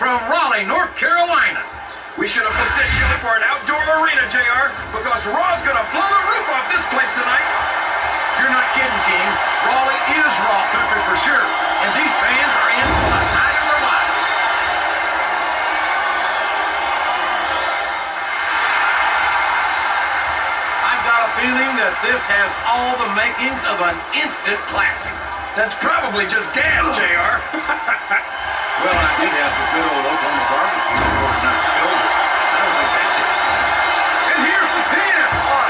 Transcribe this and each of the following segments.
from Raleigh, North Carolina. We should have put this show for an outdoor arena, JR, because Raw's gonna blow the roof off this place tonight. You're not kidding, King. Raleigh is Raw country for sure, and these fans are in for the night of their lives. I've got a feeling that this has all the makings of an instant classic. That's probably just gas, JR. Well, I did have some good old Oklahoma barbecue before tonight's show. I don't think that's it. And here's the pin. 1,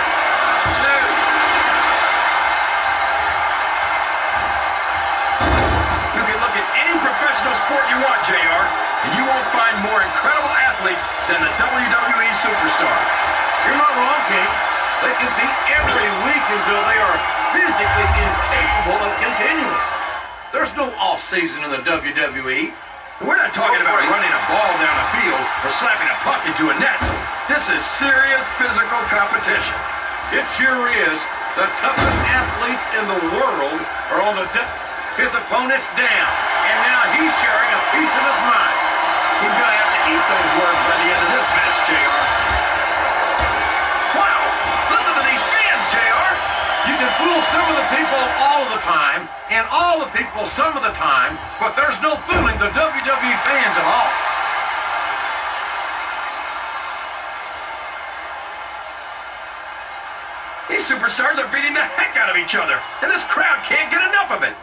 2. You can look at any professional sport you want, JR, and you won't find more incredible athletes than the WWE superstars. You're not wrong, King. They compete every week until they are physically incapable of continuing. There's no off-season in the WWE. We're not talking about running a ball down a field or slapping a puck into a net. This is serious physical competition. It sure is. The toughest athletes in the world are on his opponent's down, and now he's sharing a piece of his mind. He's going to have to eat those words by the end of this match, JR. Wow! Listen to these fans, JR! You can fool some of the people all of the time, and all the people some of the time, but there's no fooling the WWE fans at all. These superstars are beating the heck out of each other, and this crowd can't get enough of it.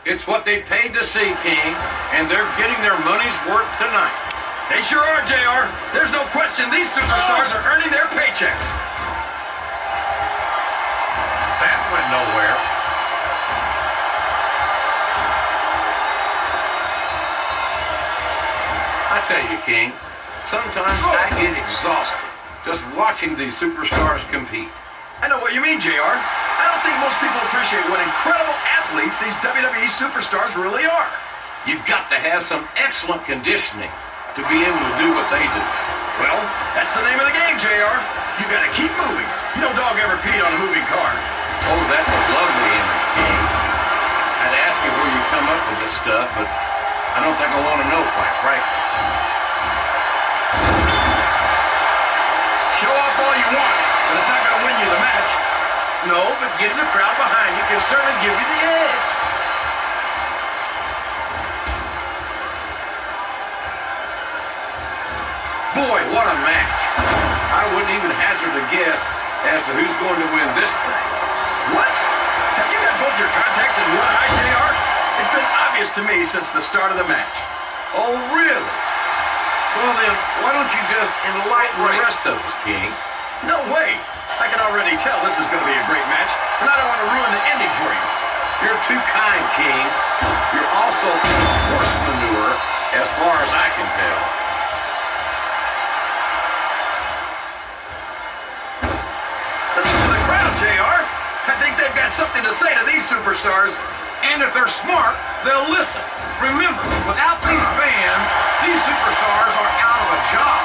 It's what they paid to see, King, and they're getting their money's worth tonight. They sure are, JR. There's no question these superstars are earning their paychecks. That went nowhere. I tell you, King, sometimes I get exhausted just watching these superstars compete. I know what you mean, JR. I don't think most people appreciate what incredible athletes these WWE superstars really are. You've got to have some excellent conditioning to be able to do what they do. Well, that's the name of the game, JR. You gotta keep moving. No dog ever peed on a moving car. Oh, that's a lovely image, King. I'd ask you where you come up with this stuff, but I don't think I want to know, quite frankly. Show off all you want, but it's not gonna win you the match. No, but getting the crowd behind you can certainly give you the edge. Boy, what a match. I wouldn't even hazard a guess as to who's going to win this thing. What? Have you got both your contacts in one eye, JR? It's been obvious to me since the start of the match. Oh, really? Well then, why don't you just enlighten the rest of us, King? No way. I can already tell this is going to be a great match, and I don't want to ruin the ending for you. You're too kind, King. You're also horse manure, as far as I can tell. Listen to the crowd, JR. I think they've got something to say to these superstars. And if they're smart, they'll listen. Remember, without these fans, these superstars are out of a job.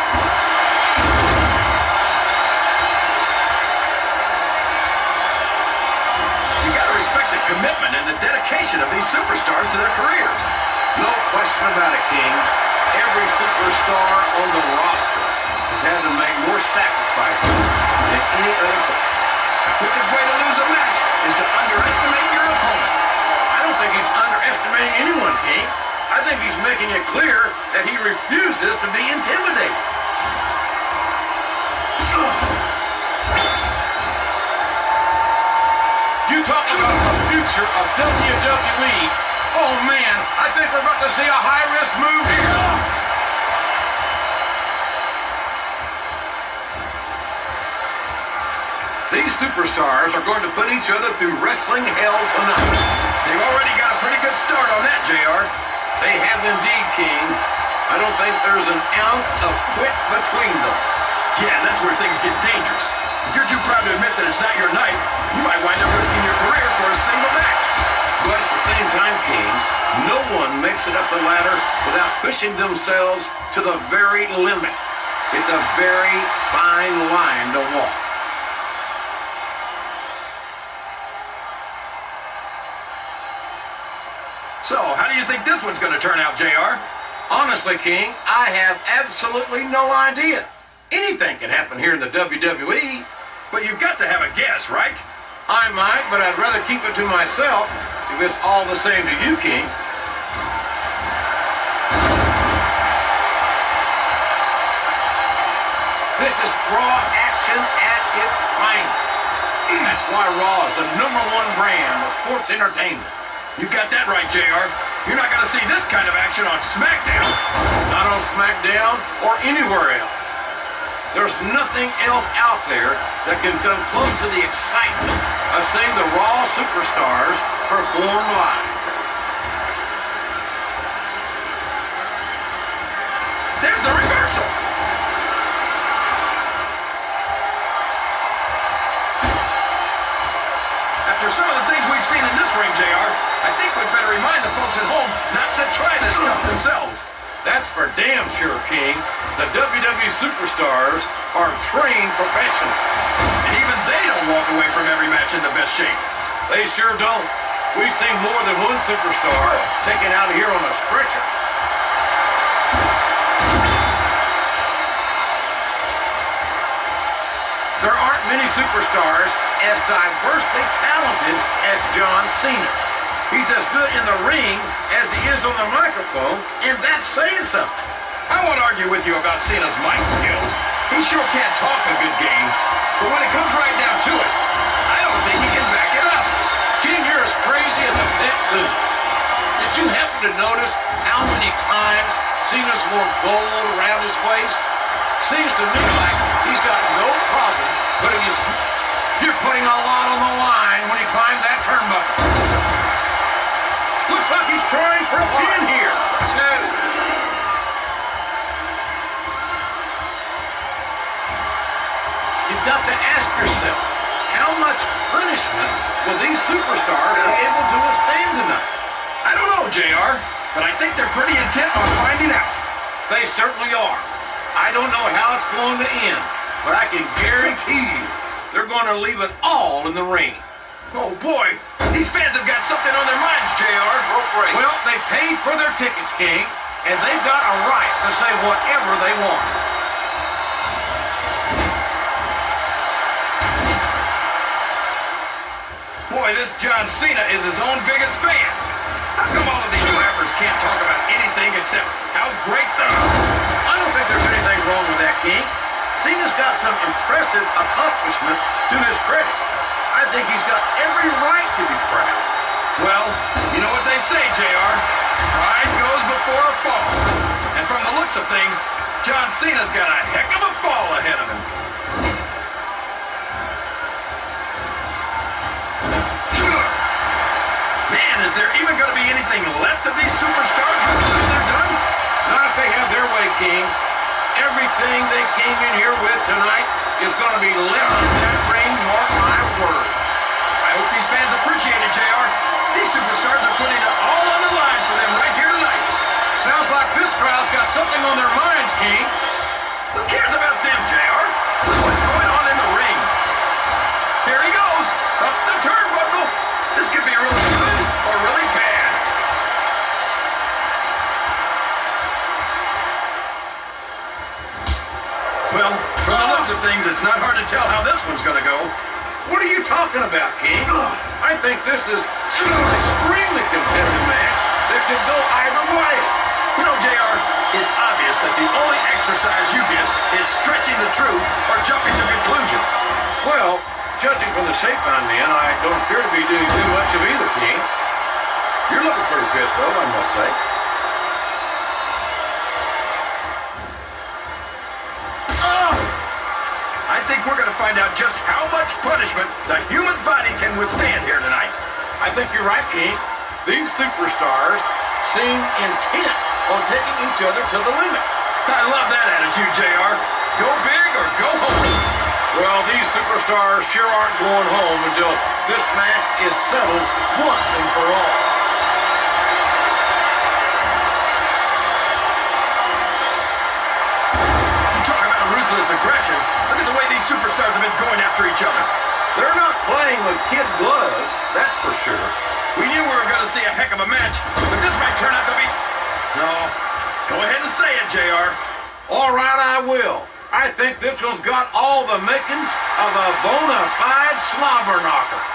You gotta respect the commitment and the dedication of these superstars to their careers. No question about it, King. Every superstar on the roster has had to make more sacrifices than any other player. The quickest way to lose a match is to underestimate your opponent. I don't think he's underestimating anyone, King. I think he's making it clear that he refuses to be intimidated. You talk about the future of WWE. Oh, man, I think we're about to see a high-risk move here. These superstars are going to put each other through wrestling hell tonight. They've already got a pretty good start on that, JR. They have indeed, King. I don't think there's an ounce of quit between them. Yeah, that's where things get dangerous. If you're too proud to admit that it's not your night, you might wind up risking your career for a single match. But at the same time, King, no one makes it up the ladder without pushing themselves to the very limit. It's a very fine line to walk. So, how do you think this one's going to turn out, JR? Honestly, King, I have absolutely no idea. Anything can happen here in the WWE. But you've got to have a guess, right? I might, but I'd rather keep it to myself if it's all the same to you, King. This is Raw action at its finest. That's why Raw is the #1 brand of sports entertainment. You got that right, JR. You're not going to see this kind of action on SmackDown. Not on SmackDown or anywhere else. There's nothing else out there that can come close to the excitement of seeing the Raw superstars perform live. There's the reversal. After some of the things we've seen in this ring, JR, I think we'd better remind the folks at home not to try this stuff themselves. That's for damn sure, King. The WWE superstars are trained professionals. And even they don't walk away from every match in the best shape. They sure don't. We've seen more than one superstar taken out of here on a stretcher. There aren't many superstars as diversely talented as John Cena. He's as good in the ring as he is on the microphone, and that's saying something. I won't argue with you about Cena's mic skills. He sure can't talk a good game. But when it comes right down to it, I don't think he can back it up. King, you're as crazy as a pet goon. Did you happen to notice how many times Cena's wore gold around his waist? Seems to me like he's got no problem putting his... You're putting a lot on the line when he climbed that turnbuckle. Looks like he's trying for a pin here. 2. You've got to ask yourself, how much punishment will these superstars be able to withstand tonight? I don't know, JR, but I think they're pretty intent on finding out. They certainly are. I don't know how it's going to end, but I can guarantee you they're going to leave it all in the ring. Oh, boy. These fans have got something on their minds, JR. Well, they paid for their tickets, King, and they've got a right to say whatever they want. Boy, this John Cena is his own biggest fan. How come all of these rappers can't talk about anything except how great they are? I don't think there's anything wrong with that, King. Cena's got some impressive accomplishments to his credit. I think he's got every right to be proud. Well, you know what they say, JR. Pride goes before a fall. And from the looks of things, John Cena's got a heck of a fall ahead of him. Man, is there even going to be anything left of these superstars by the time they're done? Not if they have their way, King. Everything they came in here with tonight is going to be left in that ring, mark my words. I hope these fans appreciate it, JR. These superstars are putting it all on the line for them right here tonight. Sounds like this crowd's got something on their minds, King. Who cares about them, JR? Look what's going on in the ring. Here he goes, up the turnbuckle. This could be really good or really bad. Well, from the looks of things, it's not hard to tell how this one's going to go. What are you talking about, King? I think this is still an extremely competitive match that could go either way. You know, JR, it's obvious that the only exercise you get is stretching the truth or jumping to conclusions. Well, judging from the shape I'm in, I don't appear to be doing too much of either, King. You're looking pretty fit, though, I must say. I think we're going to find out just how much punishment the human body can withstand here tonight. I think you're right, King. These superstars seem intent on taking each other to the limit. I love that attitude, JR. Go big or go home. Well, these superstars sure aren't going home until this match is settled once and for all. You talk about ruthless aggression. Look at the way these superstars have been going after each other. They're not playing with kid gloves, that's for sure. We knew we were going to see a heck of a match, but this might turn out to be... No, Go ahead and say it, JR. All right, I will. I think this one's got all the makings of a bona fide slobber knocker.